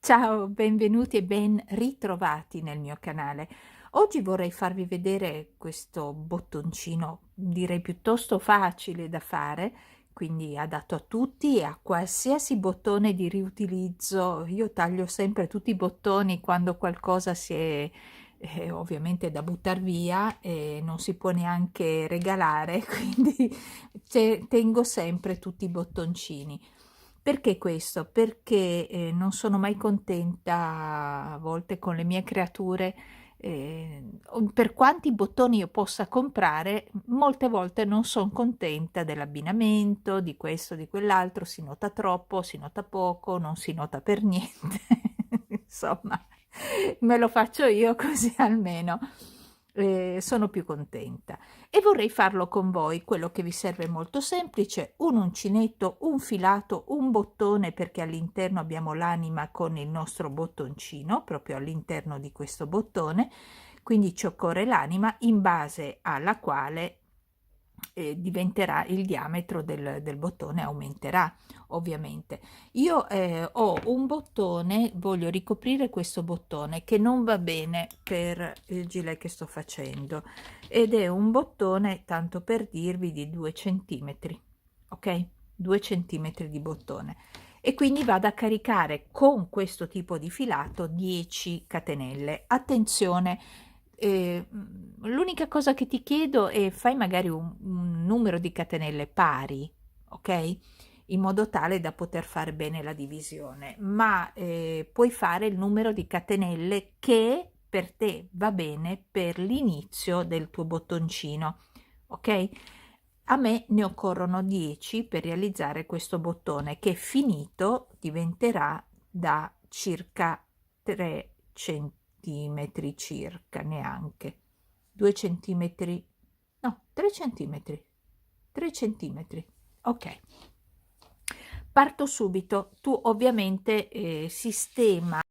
Ciao, benvenuti e ben ritrovati nel mio canale. Oggi vorrei farvi vedere questo bottoncino, direi piuttosto facile da fare, quindi adatto a tutti e a qualsiasi bottone di riutilizzo. Io taglio sempre tutti i bottoni quando qualcosa si è ovviamente da buttare via e non si può neanche regalare, quindi tengo sempre tutti i bottoncini. Perché questo? Perché non sono mai contenta a volte con le mie creature, per quanti bottoni io possa comprare, molte volte non son contenta dell'abbinamento, di questo, di quell'altro, si nota troppo, si nota poco, non si nota per niente. Insomma, me lo faccio io così almeno sono più contenta. E vorrei farlo con voi. Quello che vi serve è molto semplice: un uncinetto, un filato, un bottone, perché all'interno abbiamo l'anima con il nostro bottoncino, proprio all'interno di questo bottone, quindi ci occorre l'anima in base alla quale diventerà il diametro del bottone, aumenterà ovviamente. Io ho un bottone, voglio ricoprire questo bottone che non va bene per il gilet che sto facendo, ed è un bottone, tanto per dirvi, di 2 centimetri, ok? 2 centimetri di bottone, e quindi vado a caricare con questo tipo di filato 10 catenelle. Attenzione, l'unica cosa che ti chiedo è: fai magari un numero di catenelle pari, ok? In modo tale da poter fare bene la divisione, ma puoi fare il numero di catenelle che per te va bene per l'inizio del tuo bottoncino, ok? A me ne occorrono 10 per realizzare questo bottone, che finito diventerà da circa 3 centimetri, circa, neanche 2 centimetri, no, 3 centimetri, 3 centimetri, ok. Parto subito. Tu ovviamente sistema,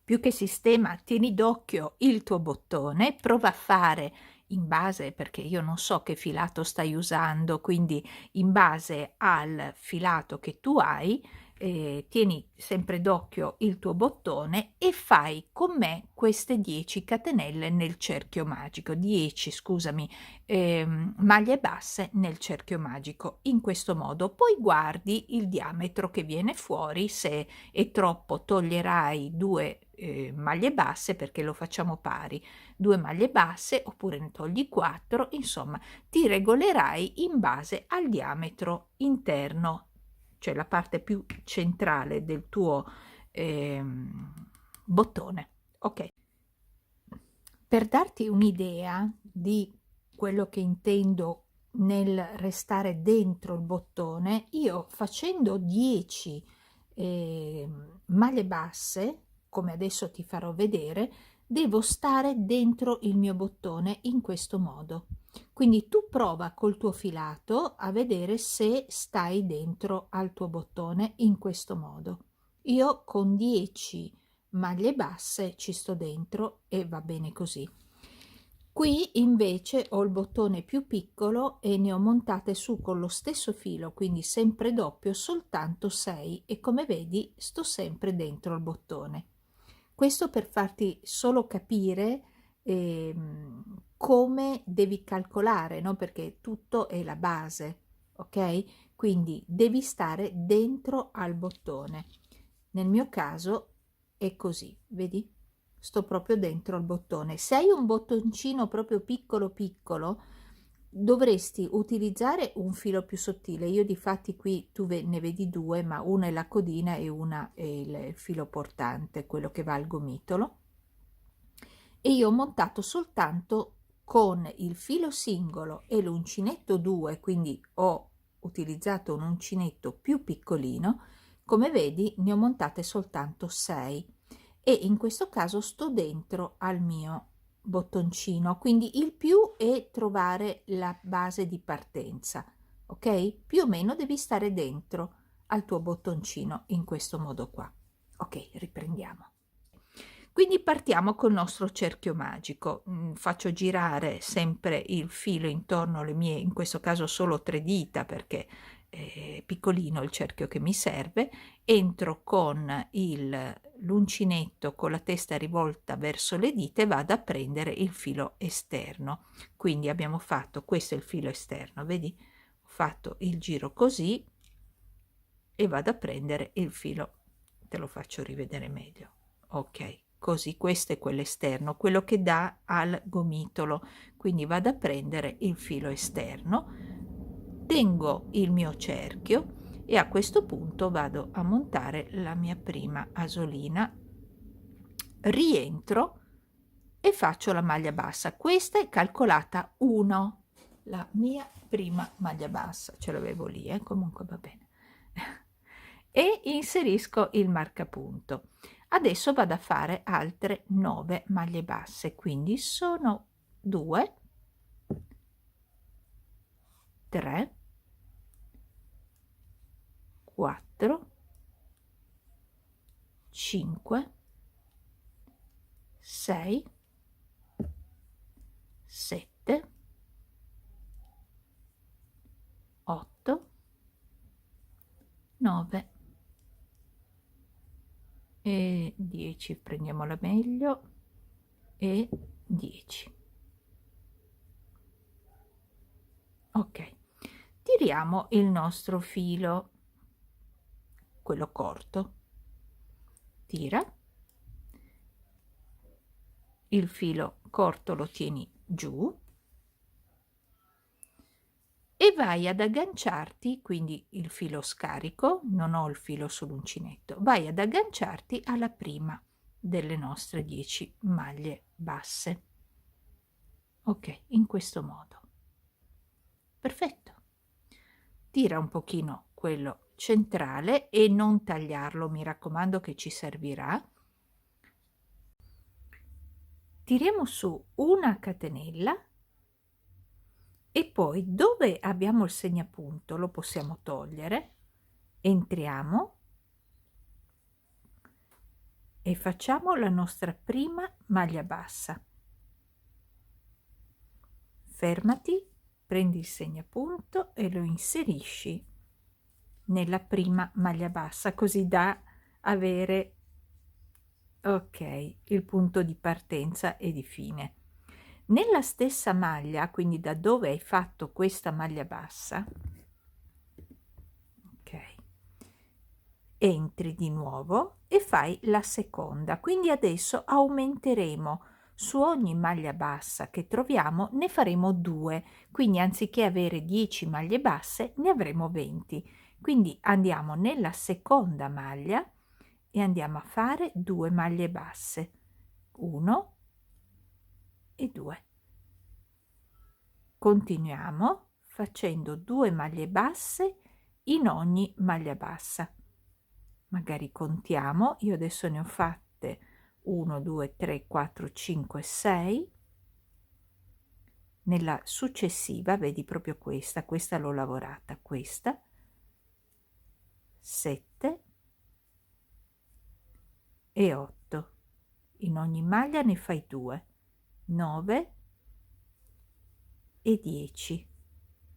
più che sistema, tieni d'occhio il tuo bottone, prova a fare in base, perché io non so che filato stai usando, quindi in base al filato che tu hai, tieni sempre d'occhio il tuo bottone e fai con me queste 10 catenelle nel cerchio magico, 10, scusami, maglie basse nel cerchio magico, in questo modo. Poi guardi il diametro che viene fuori, se è troppo toglierai 2 maglie basse, perché lo facciamo pari, 2 maglie basse, oppure ne togli 4, insomma ti regolerai in base al diametro interno, cioè la parte più centrale del tuo bottone, ok? Per darti un'idea di quello che intendo nel restare dentro il bottone, io facendo 10 maglie basse, come adesso ti farò vedere, devo stare dentro il mio bottone in questo modo. Quindi tu prova col tuo filato a vedere se stai dentro al tuo bottone in questo modo. Io con 10 maglie basse ci sto dentro e va bene così. Qui invece ho il bottone più piccolo e ne ho montate su con lo stesso filo, quindi sempre doppio, soltanto 6, e come vedi sto sempre dentro il bottone. Questo per farti solo capire come devi calcolare, no? Perché tutto è la base, ok? Quindi devi stare dentro al bottone. Nel mio caso è così, vedi? Sto proprio dentro al bottone. Se hai un bottoncino proprio piccolo piccolo, dovresti utilizzare un filo più sottile. Io difatti qui tu ne vedi due, ma una è la codina e una è il filo portante, quello che va al gomitolo, e io ho montato soltanto con il filo singolo e l'uncinetto 2, quindi ho utilizzato un uncinetto più piccolino. Come vedi ne ho montate soltanto 6, e in questo caso sto dentro al mio bottoncino, quindi il più è trovare la base di partenza, ok? Più o meno devi stare dentro al tuo bottoncino in questo modo qua. Ok, riprendiamo. Quindi partiamo col nostro cerchio magico. Faccio girare sempre il filo intorno alle mie, in questo caso solo 3 dita, perché piccolino il cerchio che mi serve, entro con l'uncinetto con la testa rivolta verso le dita e vado a prendere il filo esterno. Quindi abbiamo fatto, questo è il filo esterno, vedi? Ho fatto il giro così e vado a prendere il filo, te lo faccio rivedere meglio. Ok, così questo è quello esterno, quello che dà al gomitolo. Quindi vado a prendere il filo esterno, tengo il mio cerchio e a questo punto vado a montare la mia prima asolina, rientro e faccio la maglia bassa. Questa è calcolata 1, la mia prima maglia bassa, ce l'avevo lì, comunque va bene. E inserisco il marcapunto. Adesso vado a fare altre 9 maglie basse, quindi sono 2, 3, 4, 5, 6, 7, 8, 9 e 10, prendiamola meglio, e 10. Ok, tiriamo il nostro filo, quello corto, tira, il filo corto lo tieni giù e vai ad agganciarti, quindi il filo scarico, non ho il filo sull'uncinetto, vai ad agganciarti alla prima delle nostre 10 maglie basse. Ok, in questo modo. Perfetto. Tira un pochino quello centrale e non tagliarlo, mi raccomando, che ci servirà. Tiriamo su una catenella e poi dove abbiamo il segnapunto lo possiamo togliere, entriamo e facciamo la nostra prima maglia bassa. Fermati, prendi il segnapunto e lo inserisci nella prima maglia bassa, così da avere ok il punto di partenza e di fine. Nella stessa maglia, quindi da dove hai fatto questa maglia bassa, ok, entri di nuovo e fai la seconda. Quindi adesso aumenteremo su ogni maglia bassa che troviamo, ne faremo 2, quindi anziché avere 10 maglie basse ne avremo 20. Quindi andiamo nella seconda maglia e andiamo a fare 2 maglie basse, 1 e 2. Continuiamo facendo 2 maglie basse in ogni maglia bassa. Magari contiamo, io adesso ne ho fatte 1, 2, 3, 4, 5, 6. Nella successiva, vedi proprio questa l'ho lavorata, questa, 7 e 8. In ogni maglia ne fai 2, 9 e 10.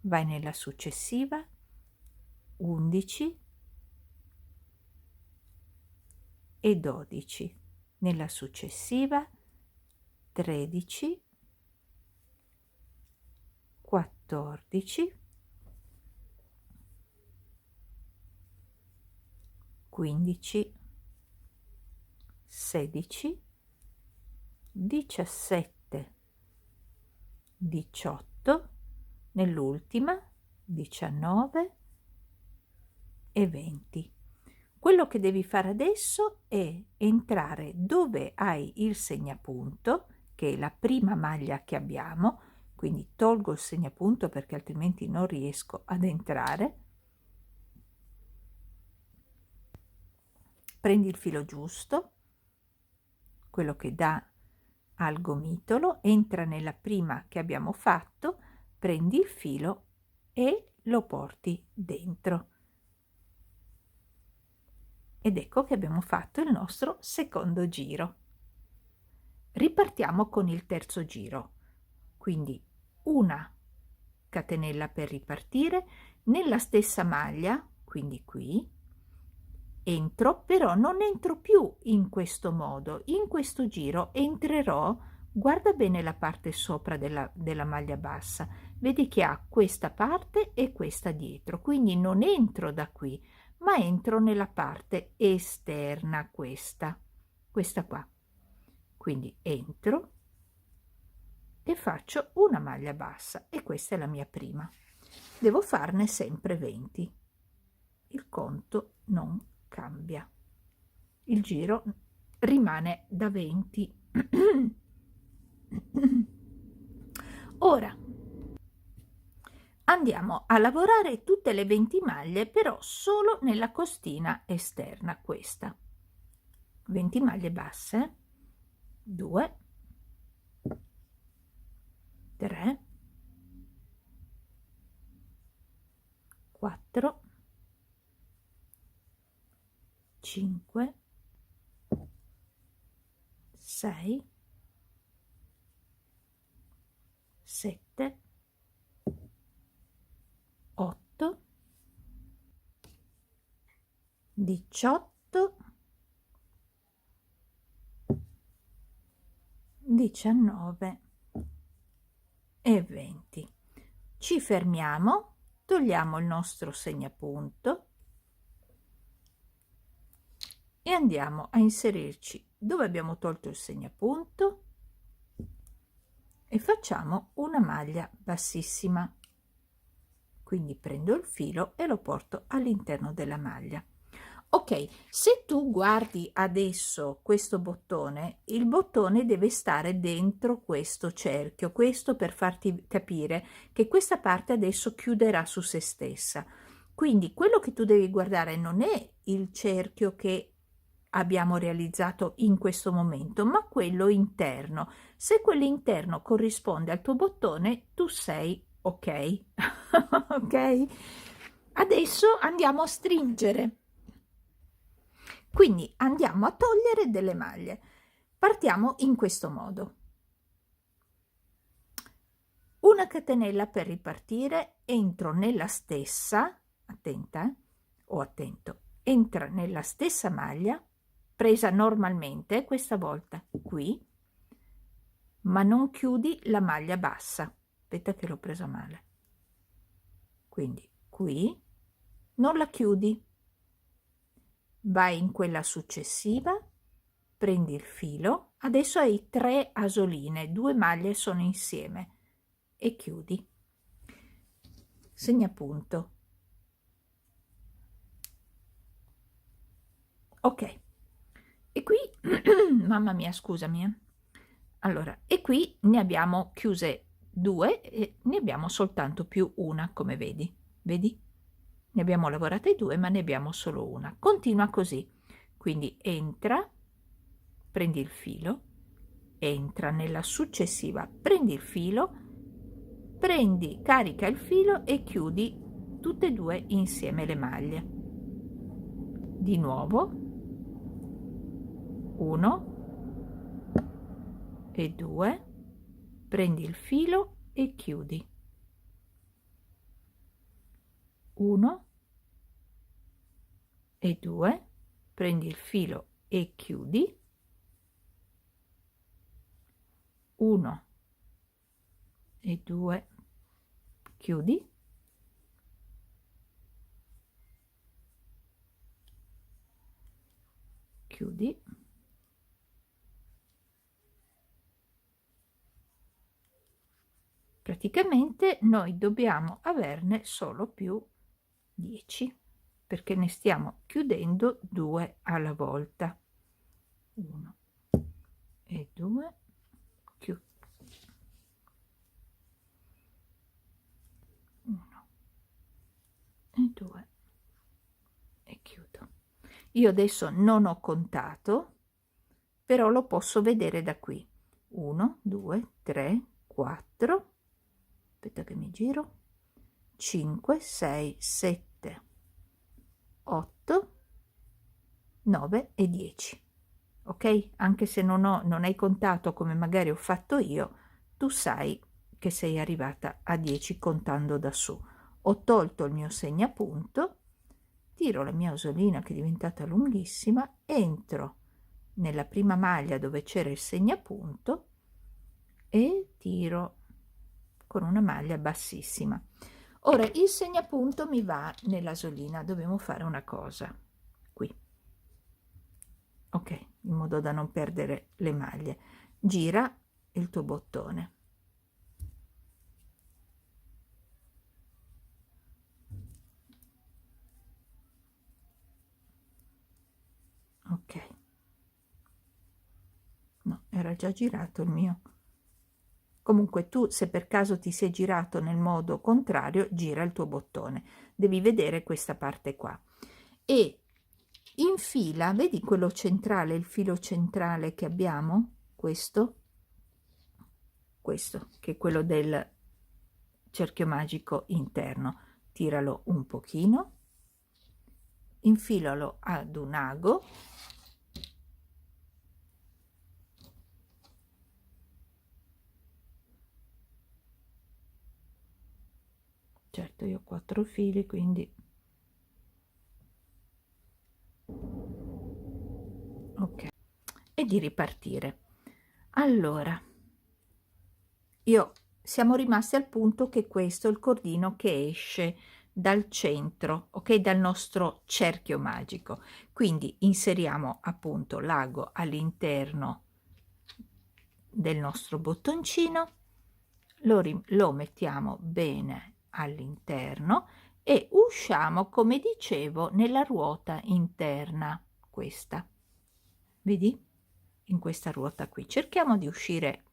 Vai nella successiva, 11 e 12. Nella successiva, 13, 14, 15, 16, 17, 18, nell'ultima 19 e 20. Quello che devi fare adesso è entrare dove hai il segnapunto, che è la prima maglia che abbiamo, quindi tolgo il segnapunto perché altrimenti non riesco ad entrare. Prendi il filo giusto, quello che dà al gomitolo, entra nella prima che abbiamo fatto, prendi il filo e lo porti dentro. Ed ecco che abbiamo fatto il nostro secondo giro. Ripartiamo con il terzo giro, quindi una catenella per ripartire, nella stessa maglia, quindi qui, entro, però non entro più in questo modo. In questo giro entrerò, guarda bene la parte sopra della maglia bassa, vedi che ha questa parte e questa dietro, quindi non entro da qui, ma entro nella parte esterna, questa qua. Quindi entro e faccio una maglia bassa, e questa è la mia prima. Devo farne sempre 20. Il conto non cambia, il giro rimane da 20. Ora andiamo a lavorare tutte le 20 maglie, però solo nella costina esterna, questa. 20 maglie basse, 2, 3, 4, 5, 6, 7, 8, 18, 19 e 20. Ci fermiamo, togliamo il nostro segnapunto e andiamo a inserirci dove abbiamo tolto il segnapunto e facciamo una maglia bassissima. Quindi prendo il filo e lo porto all'interno della maglia. Ok, se tu guardi adesso questo bottone, il bottone deve stare dentro questo cerchio, questo per farti capire che questa parte adesso chiuderà su se stessa. Quindi quello che tu devi guardare non è il cerchio che abbiamo realizzato in questo momento, ma quello interno. Se quello interno corrisponde al tuo bottone, tu sei ok. Ok? Adesso andiamo a stringere. Quindi andiamo a togliere delle maglie. Partiamo in questo modo. Una catenella per ripartire, entro nella stessa, attenta, o attento, entra nella stessa maglia, presa normalmente, questa volta qui, ma non chiudi la maglia bassa. Aspetta che l'ho presa male. Quindi qui non la chiudi, vai in quella successiva, prendi il filo, adesso hai 3 asoline, 2 maglie sono insieme e chiudi. Segnapunto. Ok, e qui mamma mia, scusami. Allora, e qui ne abbiamo chiuse 2 e ne abbiamo soltanto più una, come vedi. Vedi? Ne abbiamo lavorate 2, ma ne abbiamo solo una. Continua così. Quindi entra, prendi il filo, entra nella successiva, prendi il filo, prendi, carica il filo e chiudi tutte e 2 insieme le maglie. Di nuovo 1 e 2, prendi il filo e chiudi. 1 e 2, prendi il filo e chiudi. 1 e 2, chiudi. Chiudi. Praticamente noi dobbiamo averne solo più 10, perché ne stiamo chiudendo 2 alla volta. 1 e 2, chiudo. 1 e 2 e chiudo. Io adesso non ho contato, però lo posso vedere da qui. 1, 2, 3, 4, aspetta che mi giro, 5, 6, 7, 8, 9 e 10. Ok? Anche se non hai contato come magari ho fatto io, tu sai che sei arrivata a 10 contando da su. ho tolto il mio segnapunto, tiro la mia asolina che è diventata lunghissima, entro nella prima maglia dove c'era il segnapunto e tiro con una maglia bassissima. Ora il segnapunto mi va nell'asolina, dobbiamo fare una cosa qui, ok, in modo da non perdere le maglie. Gira il tuo bottone, ok, no, era già girato il mio. Comunque tu, se per caso ti sei girato nel modo contrario, gira il tuo bottone, devi vedere questa parte qua e infila, vedi quello centrale, il filo centrale che abbiamo, questo che è quello del cerchio magico interno, tiralo un pochino, infilalo ad un ago, certo io ho 4 fili, quindi ok, e di ripartire. Allora siamo rimasti al punto che questo è il cordino che esce dal centro, ok, dal nostro cerchio magico, quindi inseriamo appunto l'ago all'interno del nostro bottoncino, lo mettiamo bene all'interno e usciamo, come dicevo, nella ruota interna, questa, vedi, in questa ruota qui cerchiamo di uscire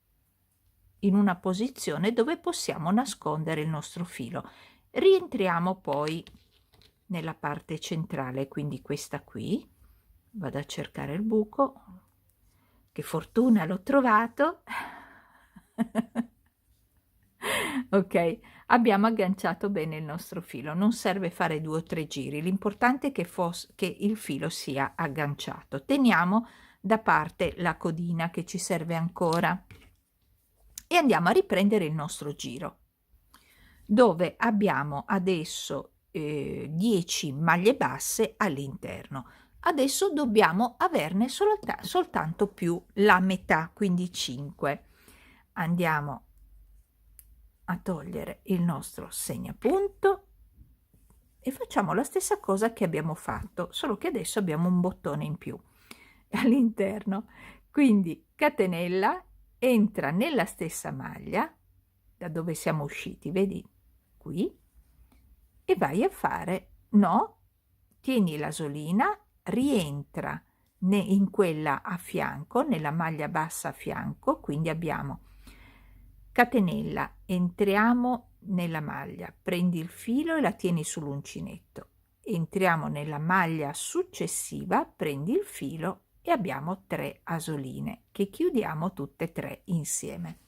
in una posizione dove possiamo nascondere il nostro filo. Rientriamo poi nella parte centrale, quindi questa qui, vado a cercare il buco, che fortuna, l'ho trovato. Ok, abbiamo agganciato bene il nostro filo, non serve fare 2 o 3 giri, l'importante è che il filo sia agganciato. Teniamo da parte la codina che ci serve ancora e andiamo a riprendere il nostro giro, dove abbiamo adesso 10 maglie basse all'interno. Adesso dobbiamo averne soltanto più la metà, quindi 5. Andiamo a togliere il nostro segnapunto e facciamo la stessa cosa che abbiamo fatto, solo che adesso abbiamo un bottone in più all'interno. Quindi catenella, entra nella stessa maglia da dove siamo usciti, vedi qui, e vai a fare, no, tieni l'asolina, rientra in quella a fianco, nella maglia bassa a fianco, quindi abbiamo catenella, entriamo nella maglia, prendi il filo e la tieni sull'uncinetto, entriamo nella maglia successiva, prendi il filo e abbiamo 3 asoline che chiudiamo tutte e 3 insieme.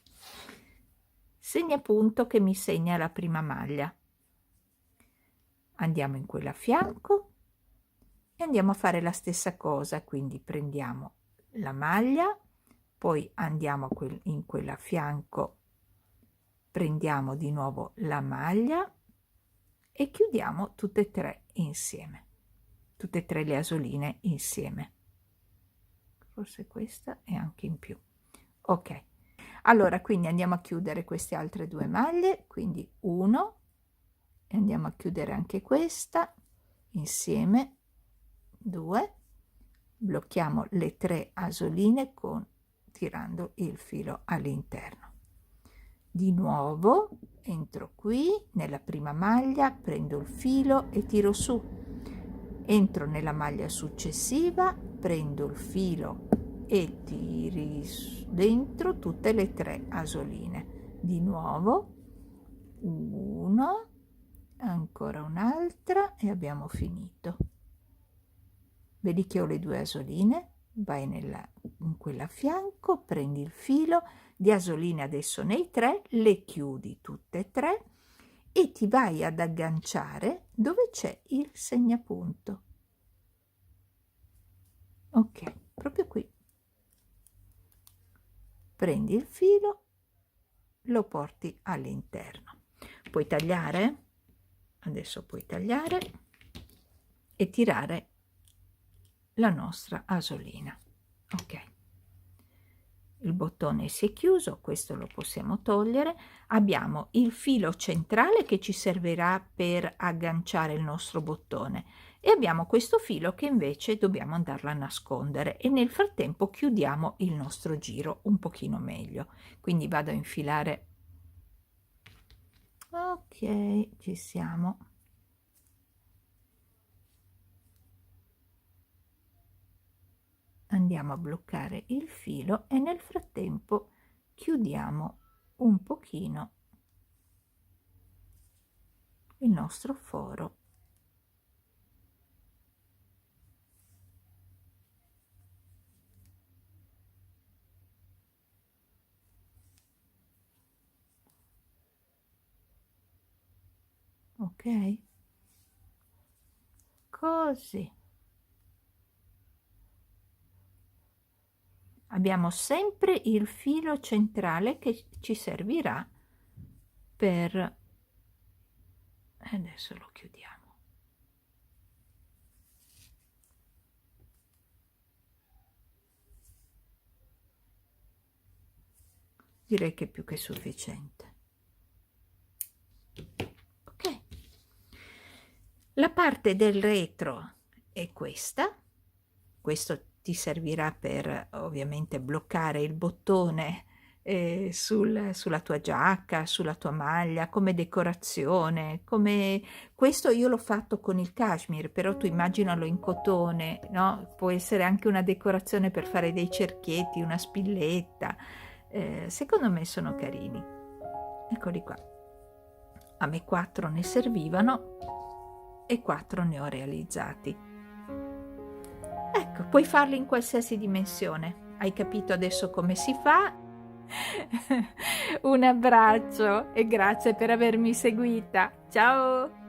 Segnapunto che mi segna la prima maglia, andiamo in quella a fianco e andiamo a fare la stessa cosa, quindi prendiamo la maglia, poi andiamo in quella a fianco, prendiamo di nuovo la maglia e chiudiamo tutte e 3 insieme, tutte e 3 le asoline insieme, forse questa è anche in più, ok. Allora quindi andiamo a chiudere queste altre 2 maglie, quindi 1 e andiamo a chiudere anche questa insieme, 2, blocchiamo le 3 asoline tirando il filo all'interno. Di nuovo entro qui nella prima maglia, prendo il filo e tiro su, entro nella maglia successiva, prendo il filo e tiri dentro tutte le 3 asoline, di nuovo 1, ancora un'altra e abbiamo finito. Vedi che ho le 2 asoline, vai in quella a fianco, prendi il filo di asoline adesso nei 3, le chiudi tutte e 3 e ti vai ad agganciare dove c'è il segnapunto, ok, proprio qui. Prendi il filo, lo porti all'interno, puoi tagliare Adesso puoi tagliare e tirare la nostra asolina. Ok, il bottone si è chiuso, questo lo possiamo togliere. Abbiamo il filo centrale che ci servirà per agganciare il nostro bottone e abbiamo questo filo che invece dobbiamo andarlo a nascondere, e nel frattempo chiudiamo il nostro giro un pochino meglio. Quindi vado a infilare. Ok, ci siamo. Andiamo a bloccare il filo e nel frattempo chiudiamo un pochino il nostro foro. Ok, così abbiamo sempre il filo centrale che ci servirà per, adesso lo chiudiamo. Direi che è più che sufficiente. Ok, la parte del retro è questa. Questo ti servirà per ovviamente bloccare il bottone sulla tua giacca, sulla tua maglia, come decorazione. Come questo io l'ho fatto con il cashmere, però tu immaginalo in cotone, no? Può essere anche una decorazione per fare dei cerchietti, una spilletta. Secondo me sono carini. Eccoli qua. A me 4 ne servivano e 4 ne ho realizzati. Ecco, puoi farli in qualsiasi dimensione. Hai capito adesso come si fa? Un abbraccio e grazie per avermi seguita. Ciao!